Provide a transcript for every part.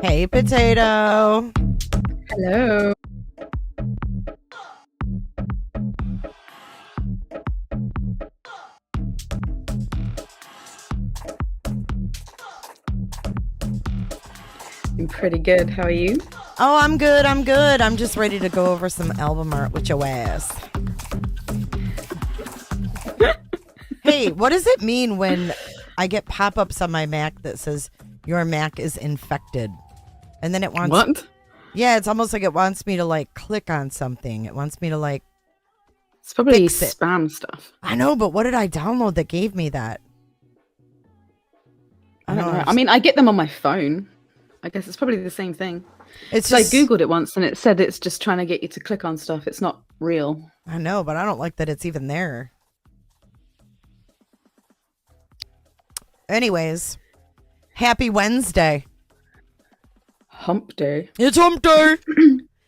Hey, potato. Hello. I'm pretty good. How are you? Oh, I'm good. I'm just ready to go over some album art with your ass. Hey, what does it mean when I get pop-ups on my Mac that says your Mac is infected? And then it wants... What? Yeah, it's almost like it wants me to, like, click on something. It wants me to, like... It's probably fix it. spam stuff. I know, but what did I download that gave me that? I don't know. I mean, I get them on my phone. I guess it's probably the same thing. It's just... just... I Googled it once and it said it's just trying to get you to click on stuff. It's not real. I know, but I don't like that it's even there. Anyways, happy Wednesday. Hump day. It's hump day.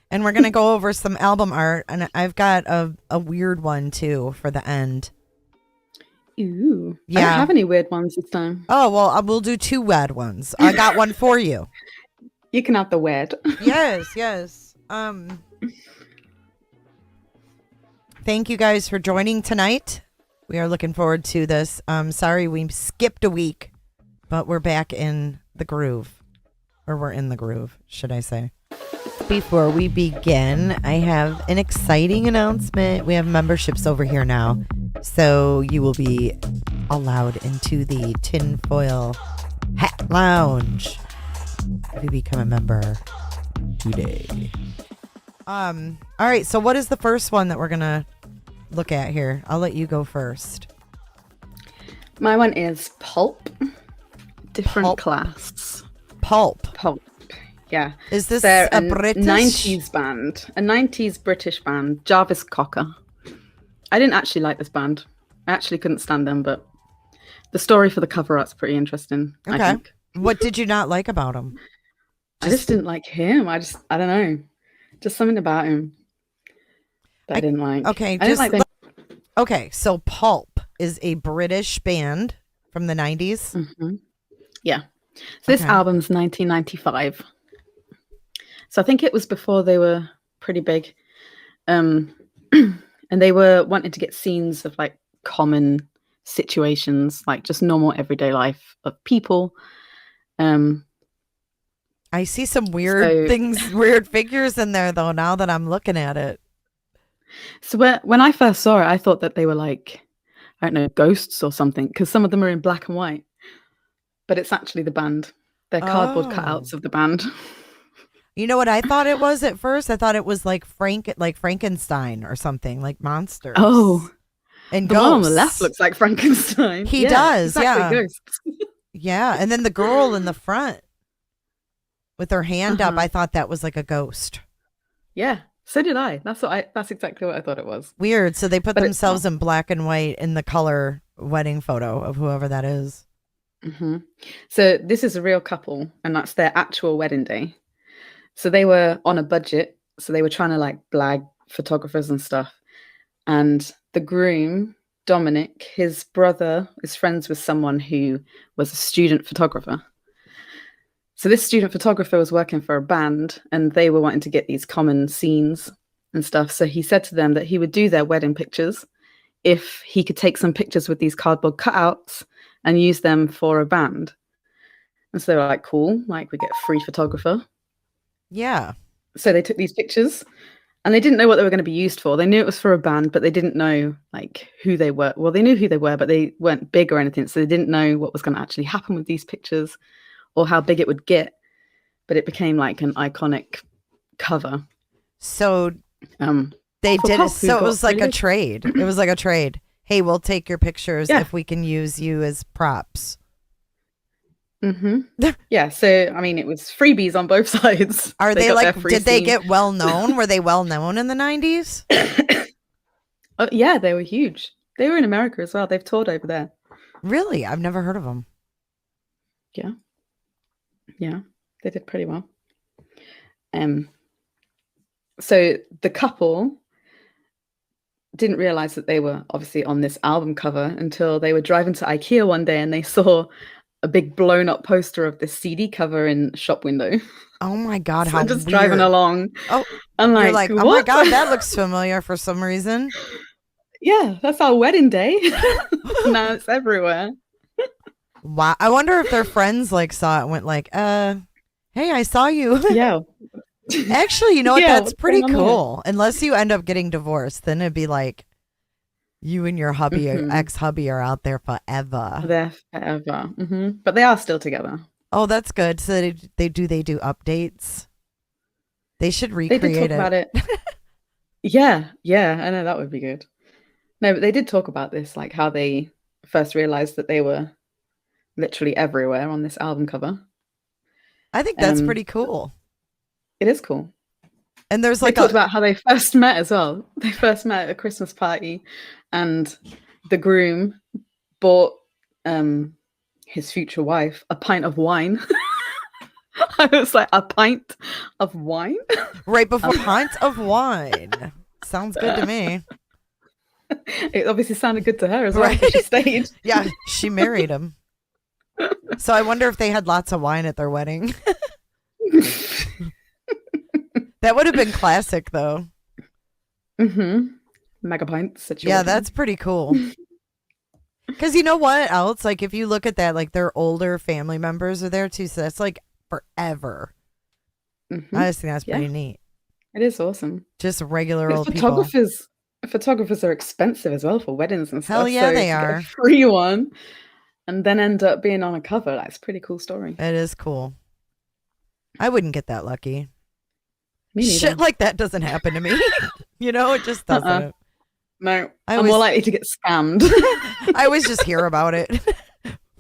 And we're going to go over some album art. And I've got a weird one, too, for the end. Ooh. Yeah. I don't have any weird ones this time. Oh, well, we'll do two weird ones. I got one for you. You can have the weird. Yes. Thank you guys for joining tonight. We are looking forward to this. Sorry we skipped a week, but we're back in the groove. Or we're in the groove, should I say. Before we begin, I have an exciting announcement. We have memberships over here now. So you will be allowed into the tinfoil hat lounge if you become a member today. All right, so what is the first one that we're going to look at here? I'll let you go first. My one is Pulp. Different Pulp. class. Pulp. Yeah. Is this They're a British? 90s band. A 90s British band. Jarvis Cocker. I didn't actually like this band. I actually couldn't stand them, but the story for the cover art's pretty interesting. Okay. I think. What did you not like about him? I just didn't like him. I don't know. Just something about him that I didn't like. Okay. I didn't like them. Okay. So Pulp is a British band from the 90s. Mm-hmm. Yeah. So this album's 1995. So I think it was before they were pretty big. And they were wanting to get scenes of like common situations, like just normal everyday life of people. I see some weird things, weird figures in there though, now that I'm looking at it. So when I first saw it, I thought that they were like, I don't know, ghosts or something, because some of them are in black and white. But it's actually the band. They're cardboard cutouts of the band. You know what I thought it was at first? I thought it was like Frankenstein or something, like monsters. Oh. And the ghosts. one on the left looks like Frankenstein. He does, exactly, ghosts. Yeah, and then the girl in the front with her hand up, I thought that was like a ghost. Yeah, so did I. That's exactly what I thought it was. Weird. So they put themselves in black and white in the color wedding photo of whoever that is. Mm-hmm. So this is a real couple, and that's their actual wedding day. So they were on a budget, so they were trying to like blag photographers and stuff. And the groom, Dominic, his brother is friends with someone who was a student photographer. So this student photographer was working for a band and they were wanting to get these common scenes and stuff. So he said to them that he would do their wedding pictures if he could take some pictures with these cardboard cutouts and use them for a band. And so they were like, cool, like we get a free photographer. Yeah. So they took these pictures and they didn't know what they were going to be used for. They knew it was for a band, but they didn't know like who they were. Well, they knew who they were, but they weren't big or anything. So they didn't know what was going to actually happen with these pictures or how big it would get. But it became like an iconic cover. So they did it. So it was like a trade. It was like a trade. Hey, we'll take your pictures if we can use you as props. Mm-hmm. Yeah, so I mean, it was freebies on both sides. Are they like? Did they get well known? Were they well known in the 90s? Oh, yeah, they were huge. They were in America as well. They've toured over there. Really, I've never heard of them. Yeah, they did pretty well. So the couple didn't realize that they were obviously on this album cover until they were driving to IKEA one day and they saw a big blown up poster of this CD cover in shop window. Oh my God, So how I'm just weird. driving along. Oh, I'm you're like, like, oh my what? God, that looks familiar for some reason. Yeah, that's our wedding day. Now it's everywhere. Wow. I wonder if their friends like saw it and went like, hey, I saw you. Yeah. Actually, you know what? Yeah, That's what's pretty going on there? cool. Unless you end up getting divorced, then it'd be like you and your hubby or Mhm. ex-hubby are out there forever. There forever. But they are still together. Oh, that's good. So they do updates. They should They did talk recreate about it. it. Yeah, I know that would be good. No, but they did talk about this, like how they first realized that they were literally everywhere on this album cover. I think that's Um, pretty cool. it is cool. And there's They like talked about how they first met as well. They first met at a Christmas party, and the groom bought his future wife a pint of wine. I was like, a pint of wine? right before pint of wine. Sounds good to me. It obviously sounded good to her as well. Right. So she stayed. Yeah, she married him. So I wonder if they had lots of wine at their wedding. That would have been classic, though. Mega pint situation. Yeah, that's pretty cool. Because you know what else? Like, if you look at that, like, their older family members are there, too. So that's, like, forever. I just think that's pretty neat. It is awesome. Just regular old people. Photographers are expensive as well for weddings and stuff. Hell yeah, so they to get are. a free one and then end up being on a cover. That's a pretty cool story. It is cool. I wouldn't get that lucky. Me neither. Shit like that doesn't happen to me. You know, it just doesn't. No, I'm more likely to get scammed. I always just hear about it.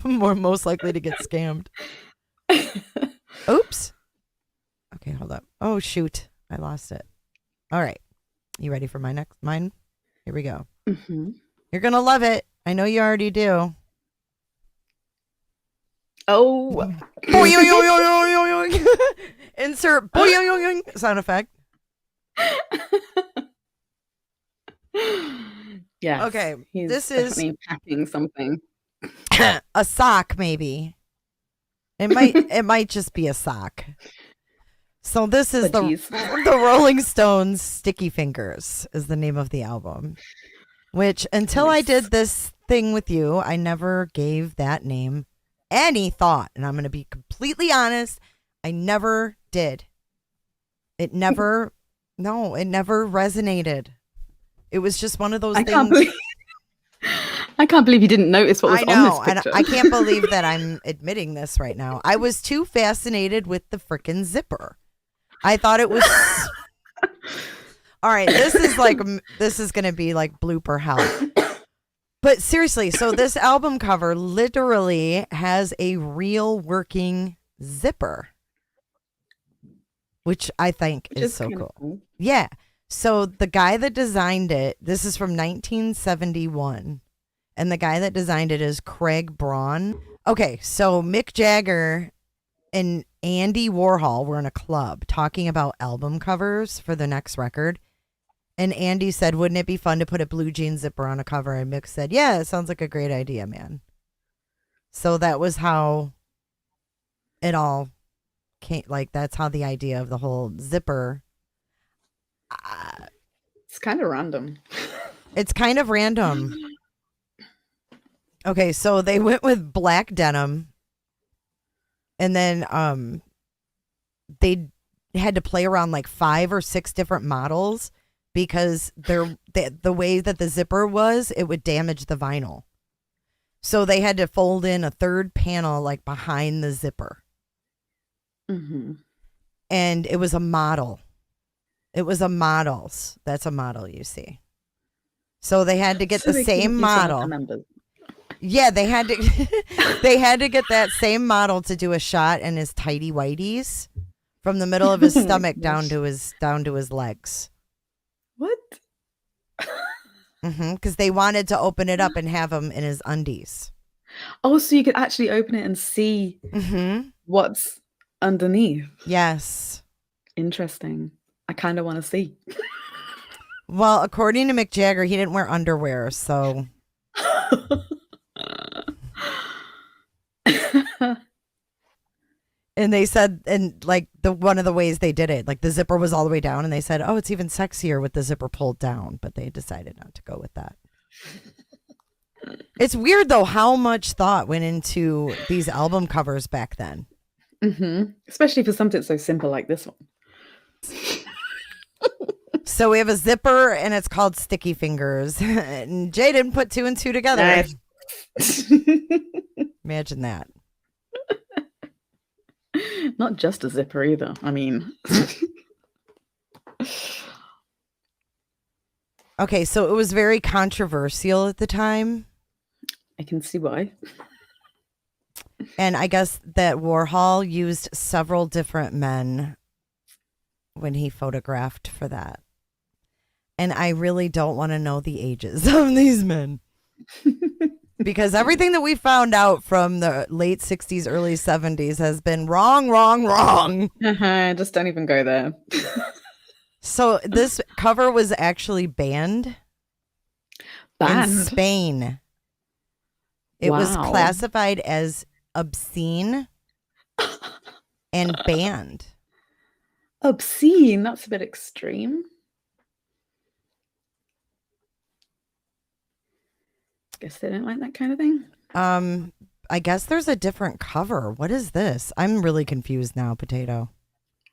Most likely to get scammed. Oops. Okay, hold up. Oh, shoot. I lost it. All right. You ready for mine? Here we go. You're going to love it. I know you already do. Oh. Insert sound effect. Yeah. Okay. He's This is definitely packing something. a sock, maybe. It might just be a sock. So this is the Rolling Stones' Sticky Fingers is the name of the album. Which until I did this thing with you, I never gave that name any thought. And I'm going to be completely honest. I never did. It never resonated. It was just one of those things. I can't believe you didn't notice what was on this picture. And I can't believe that I'm admitting this right now. I was too fascinated with the frickin' zipper. I thought it was. All right, this is going to be like blooper hell. But seriously, so this album cover literally has a real working zipper, which I think is so cool. Yeah. So the guy that designed it, this is from 1971, and the guy that designed it is Craig Braun. Okay, so Mick Jagger and Andy Warhol were in a club talking about album covers for the next record. And Andy said, wouldn't it be fun to put a blue jean zipper on a cover? And Mick said, yeah, it sounds like a great idea, man. So that was how it all came. Like, that's how the idea of the whole zipper. It's kind of random. It's kind of random. Okay, so they went with black denim. And then they had to play around like 5 or 6 different models because the way that the zipper was, it would damage the vinyl. So they had to fold in a third panel like behind the zipper. And it was a model. It was a models. That's a model, you see. So they had to get the same model. Yeah, they had to get that same model to do a shot in his tighty whities from the middle of his stomach down to his legs. What? Because they wanted to open it up and have him in his undies. Oh, so you could actually open it and see what's underneath. Yes. Interesting. I kind of want to see. Well, according to Mick Jagger, he didn't wear underwear, so. And they said, and like one of the ways they did it, like the zipper was all the way down, and they said, oh, it's even sexier with the zipper pulled down, but they decided not to go with that. It's weird though how much thought went into these album covers back then. Mm-hmm. Especially for something so simple like this one. So we have a zipper, and it's called Sticky Fingers. And Jay didn't put 2 and 2 together. Nice. Imagine that. Not just a zipper either. I mean. Okay, so it was very controversial at the time. I can see why. And I guess that Warhol used several different men when he photographed for that. And I really don't want to know the ages of these men. Because everything that we found out from the late 60s, early 70s has been wrong. Just don't even go there. So this cover was actually banned in Spain. It was classified as obscene and banned. Obscene? That's a bit extreme. Guess they don't like that kind of thing. I guess there's a different cover. What is this? I'm really confused now, Potato.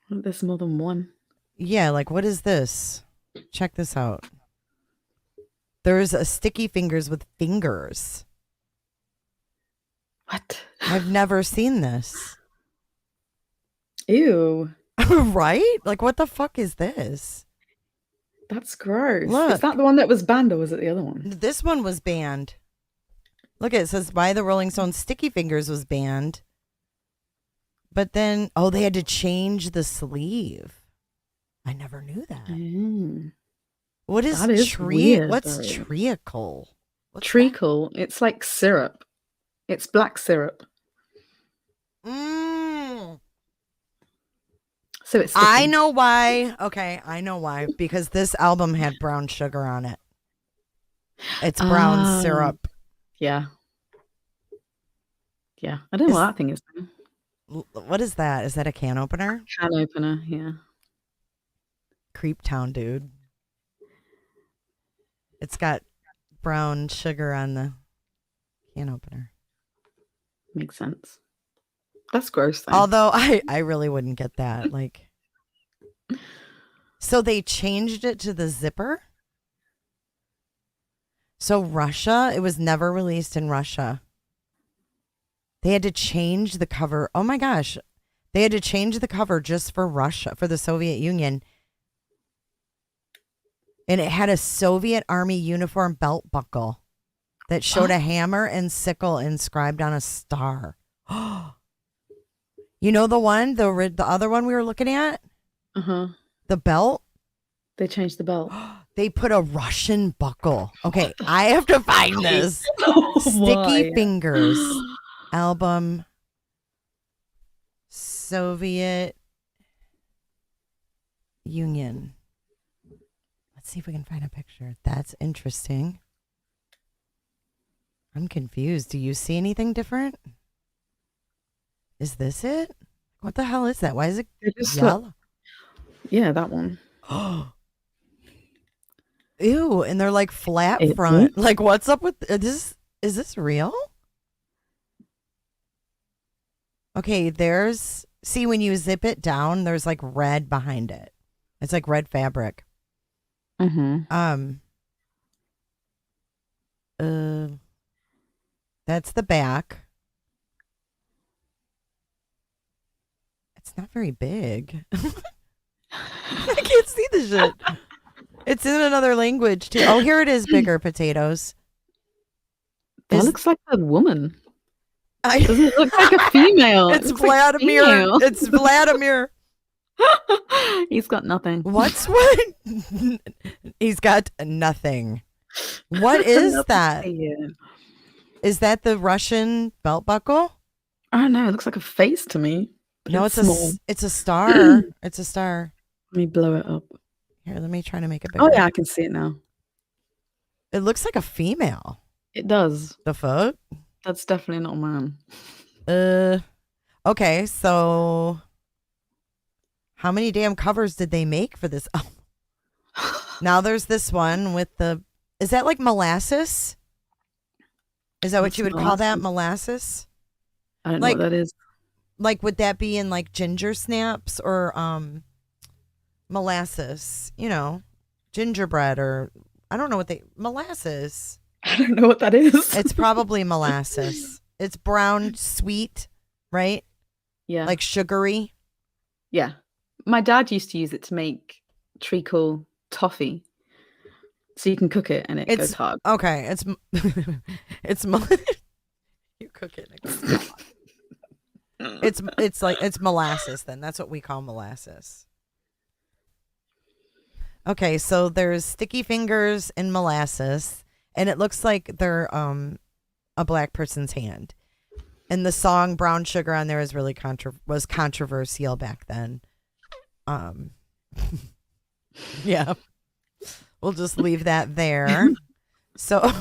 There's more than one. Yeah, like what is this? Check this out. There's a Sticky Fingers with fingers. What? I've never seen this. Ew. Right? Like what the fuck is this? That's gross. Look. Is that the one that was banned, or was it the other one? This one was banned. Look, it says by the Rolling Stones, Sticky Fingers was banned. But then, they had to change the sleeve. I never knew that. Mm. What is that is weird, what's though. treacle? Treacle. It's like syrup. It's black syrup. So it's sticky. I know why. Okay, I know why. Because this album had brown sugar on it. It's brown syrup. Yeah. Yeah. I don't know what that thing is. What is that? Is that a can opener? Can opener, yeah. Creep Town, dude. It's got brown sugar on the can opener. Makes sense. That's gross, though. Although I really wouldn't get that. Like, so they changed it to the zipper. So Russia, it was never released in Russia. They had to change the cover. Oh my gosh. They had to change the cover just for Russia, for the Soviet Union. And it had a Soviet Army uniform belt buckle that showed a hammer and sickle inscribed on a star. You know the one, the other one we were looking at? Uh-huh. The belt? They changed the belt. They put a Russian buckle. Okay, I have to find this. Sticky Fingers album. Soviet Union. Let's see if we can find a picture. That's interesting. I'm confused. Do you see anything different? Is this it? What the hell is that? Why is it yellow? Yeah, that one. Ew, and they're like flat front. Like, what's up with this? Is this real? Okay, see when you zip it down, there's like red behind it. It's like red fabric. Mm-hmm. That's the back. It's not very big. I can't see the shit. It's in another language too. Oh, here it is, bigger potatoes. That looks like a woman. Doesn't it look like a female? It's Vladimir. Like it's Vladimir. He's got nothing. What's what? He's got nothing. What is that? Is that the Russian belt buckle? I don't know. It looks like a face to me. No, it's a star. It's a star. Let me blow it up. Here, let me try to make it bigger. Oh yeah, I can see it now. It looks like a female. It does. The fuck? That's definitely not a man. Okay, so how many damn covers did they make for this album? Now there's this one with is that like molasses? Is that what you would call that? Molasses? I don't know Like, what that is. like, would that be in like ginger snaps or molasses? Gingerbread or I don't know molasses. I don't know what that is. It's probably molasses. It's brown, sweet, right? Yeah. Like sugary. Yeah. My dad used to use it to make treacle toffee. So you can cook it and it goes hard. Okay, it's you cook it and it goes hard. It's molasses then. That's what we call molasses. Okay, so there's sticky fingers and molasses, and it looks like they're a black person's hand. And the song Brown Sugar on there is really was controversial back then. Yeah. We'll just leave that there. So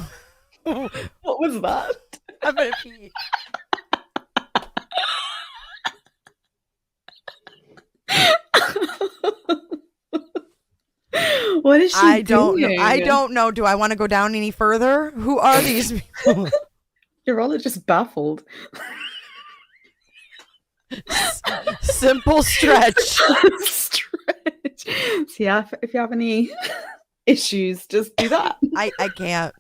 what was that? I'm gonna pee. What is she I don't know. doing? I don't know. Do I want to go down any further? Who are these people? You're all just baffled. Simple stretch. Stretch. So yeah, if you have any issues, just do that. I can't.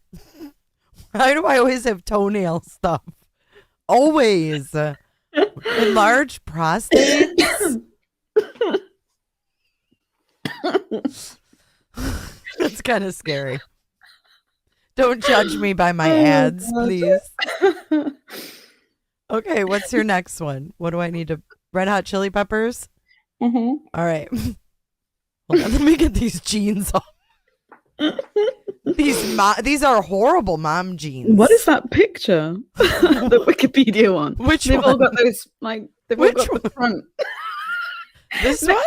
Why do I always have toenail stuff? Always. Enlarged prostates. That's kind of scary. Don't judge me by my ads, please. Okay, what's your next one? What do I need to... Red Hot Chili Peppers? Mm-hmm. All right. Hold on, let me get these jeans off. These are horrible mom jeans. What is that picture? The Wikipedia one. Which they've one? all got those like they've Which all got one? the front. This one?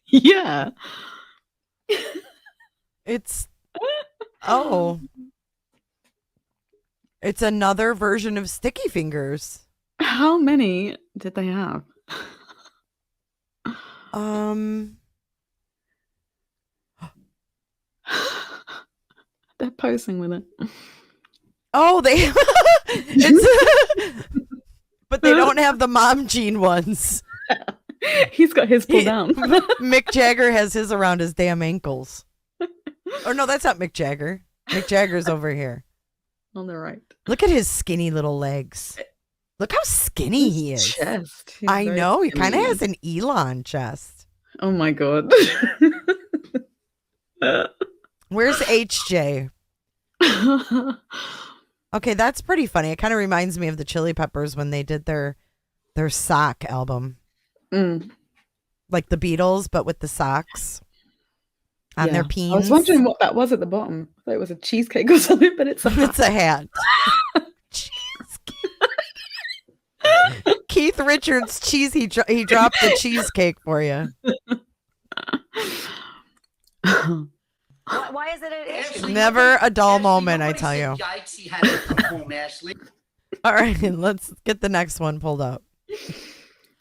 Yeah. It's it's another version of Sticky Fingers. How many did they have? They're posing with it. Oh, but they don't have the mom jean ones. He's got his pulled down. Mick Jagger has his around his damn ankles. Or no, that's not Mick Jagger. Mick Jagger's over here. On the right. Look at his skinny little legs. Look how skinny he is. Chest. I know. He kind of has an Elon chest. Oh my God. Where's HJ? Okay, that's pretty funny. It kind of reminds me of the Chili Peppers when they did their sock album. Like the Beatles, but with the socks on their peens. I was wondering what that was at the bottom. I thought it was a cheesecake or something, but it's a hat. It's a hat. Keith Richards cheese. He dropped the cheesecake for you. Why is it an issue? Never a dull moment, I tell you. Yikes, he had to come home, Ashley. All right, let's get the next one pulled up.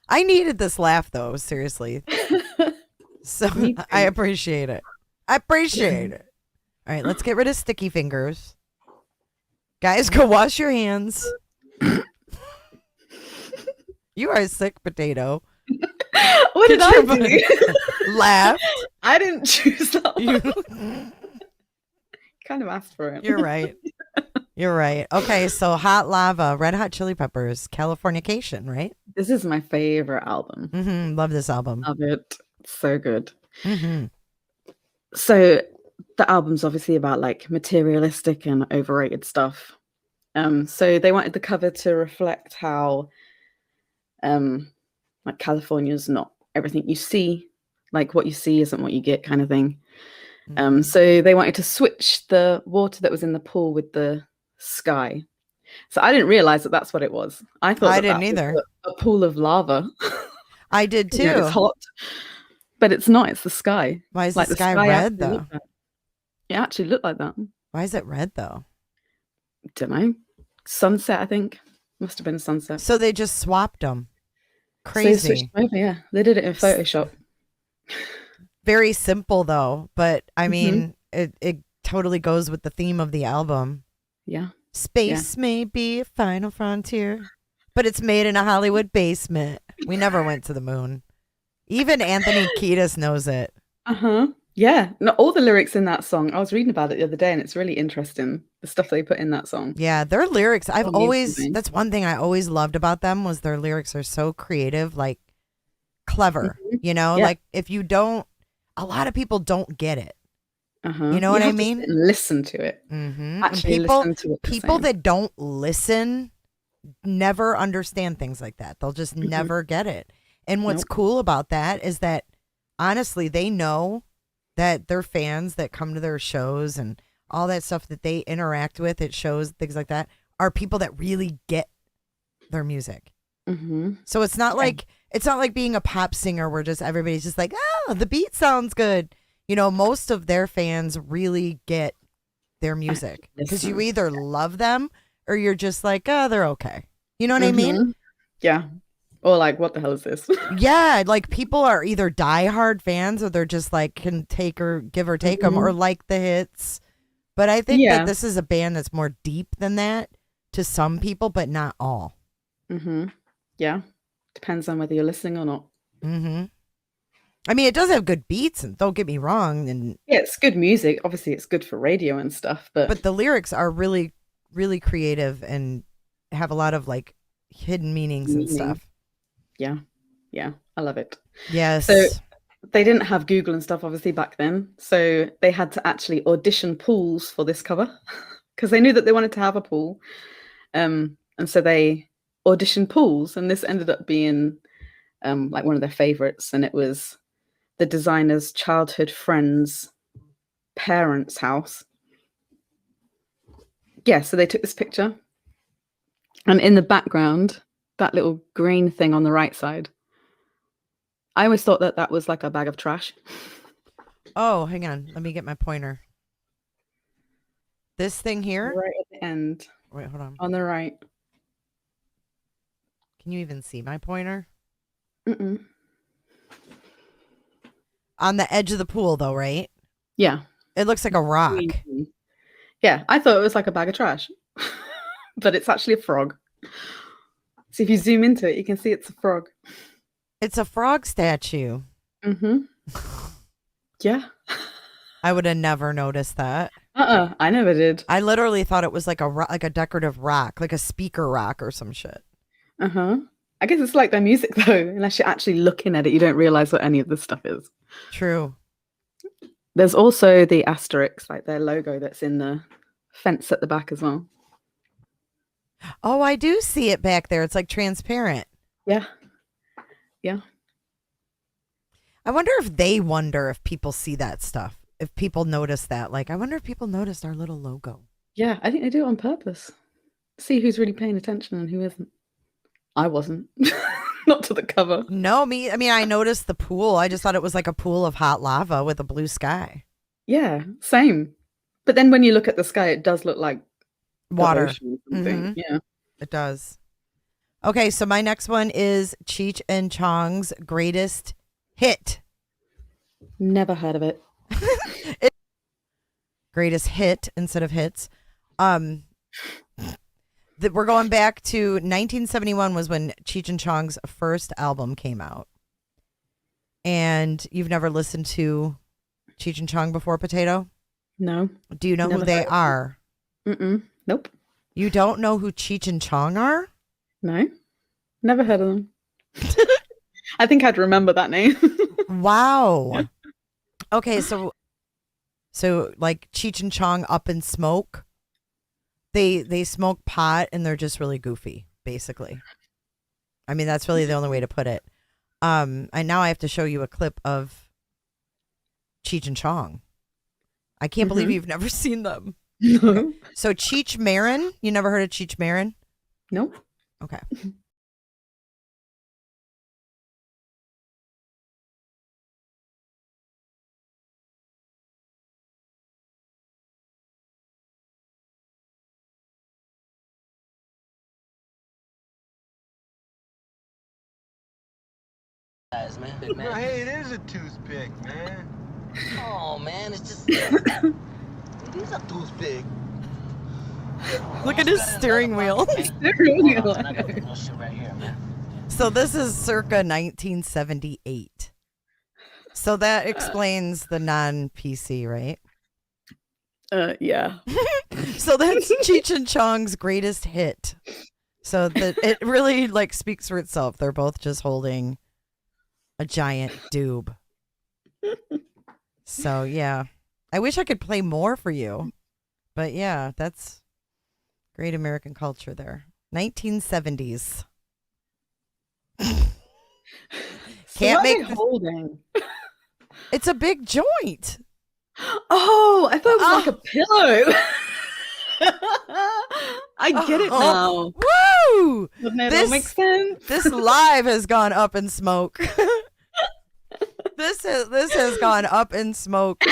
I needed this laugh, though, seriously. So I appreciate it. I appreciate it. All right, let's get rid of Sticky Fingers. Guys, go wash your hands. You are a sick potato. What did I do? Laugh. I didn't choose that one. Kind of asked for it. You're right. You're right. Okay, so Hot Lava, Red Hot Chili Peppers, Californication, right? This is my favorite album. Mm-hmm. Love this album. Love it. It's so good. Mm-hmm. So the album's obviously about like materialistic and overrated stuff. So they wanted the cover to reflect how like California's not everything you see, like what you see isn't what you get kind of thing. So they wanted to switch the water that was in the pool with the sky. So I didn't realize that that's what it was. I thought I didn't either. A pool of lava. I did too. It's hot, but it's not. It's the sky. Why is like the sky red though? It actually looked like that. Why is it red though? Don't know. Sunset, I think. Must have been sunset. So they just swapped them. So they switched Crazy. them over, yeah. They did it in Photoshop. Very simple though, but I hmm mean, it totally goes with the theme of the album. Yeah. Space may be a final frontier, but it's made in a Hollywood basement. We never went to the moon. Even Anthony Kiedis knows it. Uh-huh. Yeah. No, all the lyrics in that song, I was reading about it the other day and it's really interesting, the stuff they put in that song. Yeah, their lyrics, Oh, amazing. that's one thing I always loved about them was their lyrics are so creative, like clever, Yeah. like if you don't, a lot of people don't get it. Uh-huh. You know You what I have to mean? sit and listen to it. Mm-hmm. And Actually listen to what they're people saying. that don't listen never understand things like that. They'll just Mhm. never get it. And what's Nope. cool about that is that honestly, they know that their fans that come to their shows and all that stuff that they interact with at shows, things like that, are people that really get their music. Mm-hmm. So it's not like being a pop singer where just everybody's just like, oh, the beat sounds good. Most of their fans really get their music because you Listen. either love them or you're just like, oh, they're okay. You know what I mean? Mhm. Yeah. Or like, what the hell is this? Yeah, like people are either diehard fans or they're just like can take or give or take them or like the hits. But I think that Yeah. this is a band that's more deep than that to some people, but not all. Mm-hmm. Yeah. Depends on whether you're listening or not. Mm-hmm. I mean, it does have good beats, and don't get me wrong, and Yeah, it's good music. Obviously, it's good for radio and stuff, but the lyrics are really, really creative and have a lot of like hidden meanings and meaning. stuff. Yeah. Yeah. I love it. Yes. So they didn't have Google and stuff, obviously, back then. So they had to actually audition pools for this cover because they knew that they wanted to have a pool. And so they auditioned pools, and this ended up being like one of their favorites. And it was the designer's childhood friend's parents' house. Yeah, so they took this picture. And in the background, that little green thing on the right side, I always thought that that was like a bag of trash. Oh, hang on. Let me get my pointer. This thing here? Right at the end. Wait, hold on. On the right. Can you even see my pointer? Mm-mm. On the edge of the pool, though, right? Yeah. It looks like a rock. Yeah, I thought it was like a bag of trash, but it's actually a frog. So if you zoom into it, you can see it's a frog. It's a frog statue. Mm-hmm. Yeah. I would have never noticed that. I never did. I literally thought it was like a decorative rock, like a speaker rock or some shit. Uh-huh. I guess it's like their music though. Unless you're actually looking at it, you don't realize what any of this stuff is. True. There's also the asterisk, like their logo that's in the fence at the back as well. Oh, I do see it back there. It's like transparent. Yeah. Yeah. I wonder if people see that stuff. If people notice that. Like, I wonder if people noticed our little logo. Yeah, I think they do it on purpose. See who's really paying attention and who isn't. I wasn't. Not to the cover. No, I noticed the pool. I just thought it was like a pool of hot lava with a blue sky. Yeah, same. But then when you look at the sky, it does look like water. Mm-hmm. Yeah, it does. Okay, so my next one is Cheech and Chong's greatest hit. Never heard of it. Greatest hit instead of hits. We're going back to 1971 was when Cheech and Chong's first album came out. And you've never listened to Cheech and Chong before, Potato? No. Do you know who they are? Mm-mm. Nope. You don't know who Cheech and Chong are? No. Never heard of them. I think I'd remember that name. Wow. Yeah. Okay, so like Cheech and Chong Up in Smoke. They smoke pot and they're just really goofy, basically. I mean, that's really the only way to put it. And now I have to show you a clip of Cheech and Chong. I can't believe you've never seen them. No. Okay. So Cheech Marin, you never heard of Cheech Marin? Nope. Okay. man. Hey, it is a toothpick, man. Oh, man, it's just... It is a toothpick. Look at his steering wheel. Steering wheel. I got this little shit right here, man. So this is circa 1978. So that explains the non-PC, right? Yeah. So that's Cheech and Chong's greatest hit. So that it really like speaks for itself. They're both just holding a giant doob. So yeah, I wish I could play more for you, but yeah, that's great American culture there. 1970s. Can't make this... holding. It's a big joint. Oh, I thought it was like a pillow. I get it now. Woo! Doesn't it all make sense? This live has gone up in smoke. This has gone up in smoke.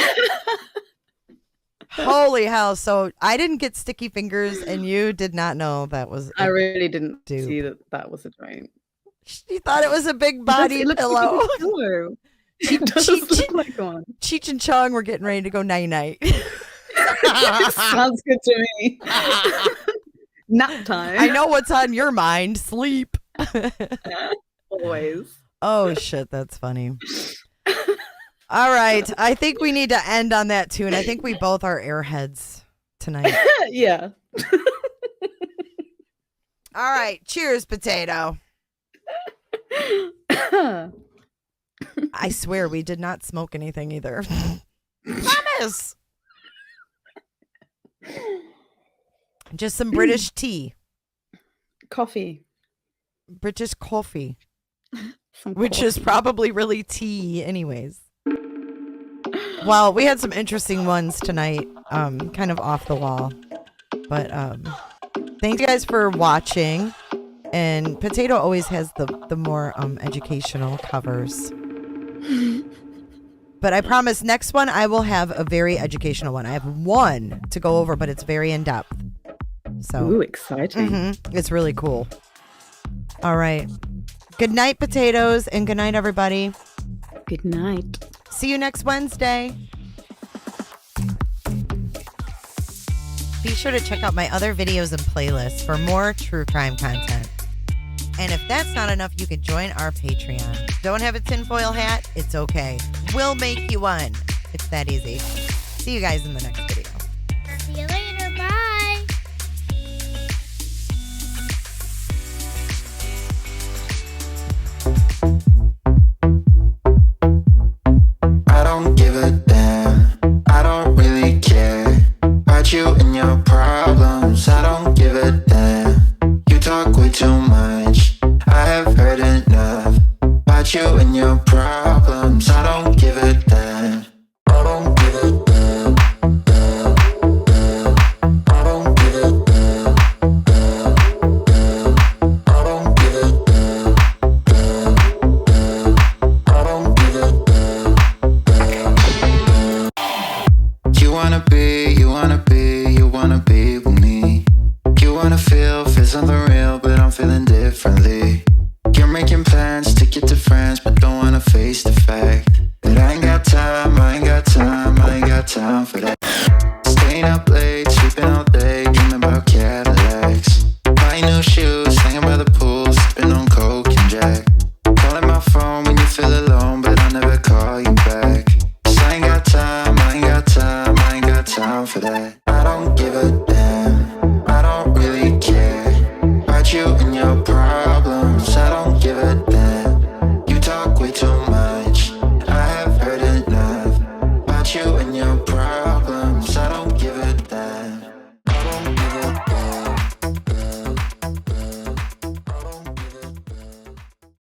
Holy hell. So I didn't get sticky fingers and you did not know that was I really didn't dude. see that was a joint. She thought it was a big body pillow. Like a pillow. It does look like one. Cheech and Chong were getting ready to go night-night. Sounds good to me. Nap time. I know what's on your mind. Sleep. Always. Oh, shit. That's funny. All right. I think we need to end on that tune. I think we both are airheads tonight. Yeah. All right. Cheers, potato. I swear we did not smoke anything either. Promise. Just some British tea. Coffee. British coffee. Which is probably really tea anyways. Well, we had some interesting ones tonight. Kind of off the wall. But thank you guys for watching. And Potato always has the more educational covers. But I promise next one I will have a very educational one. I have one to go over, but it's very in-depth. So, ooh, exciting. It's really cool. All right. Good night, potatoes, and good night, everybody. Good night. See you next Wednesday. Be sure to check out my other videos and playlists for more true crime content. And if that's not enough, you can join our Patreon. Don't have a tinfoil hat? It's okay. We'll make you one. It's that easy. See you guys in the next video. See you later. Bye. I don't give a damn. I don't really care about you and your problems. I don't give a damn. You talk way too much. I have heard enough about you and your problems. I don't give a damn. I don't give a damn. Damn, damn. I don't give a damn. Damn, damn. I don't give a damn. Damn, damn. I don't give a damn. Damn, damn. You wanna be with me. You wanna feel something real, but I'm feeling differently. You're making plans to get to friends, but don't wanna face the fact that I ain't got time for that. Staying up late, sleeping all day, dreaming about Cadillacs. Buying new shoes, hanging by the pool, sipping on Coke and Jack. Calling my phone when you feel alone, but I'll never call you back. 'Cause I ain't got time for that.